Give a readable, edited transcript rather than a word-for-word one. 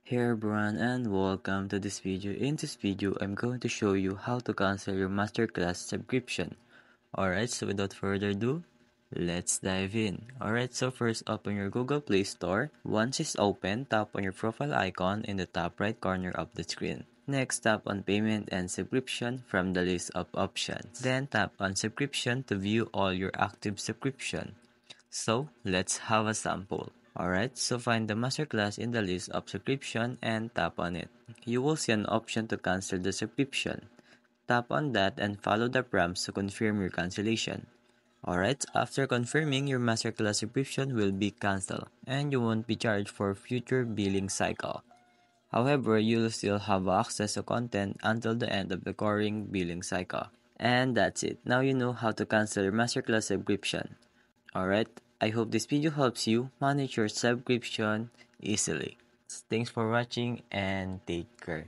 Hey everyone and welcome to this video. In this video, I'm going to show you how to cancel your masterclass subscription. Alright, so without further ado, let's dive in. Alright, so first open your Google Play Store. Once it's open, tap on your profile icon in the top right corner of the screen. Next, tap on Payment and Subscription from the list of options. Then tap on Subscription to view all your active subscription. So, let's have a sample. Alright, so find the masterclass in the list of subscription and tap on it. You will see an option to cancel the subscription. Tap on that and follow the prompts to confirm your cancellation. Alright, after confirming, your masterclass subscription will be cancelled and you won't be charged for future billing cycle. However, you'll still have access to content until the end of the current billing cycle. And that's it. Now you know how to cancel your masterclass subscription. Alright, I hope this video helps you manage your subscription easily. Thanks for watching and take care.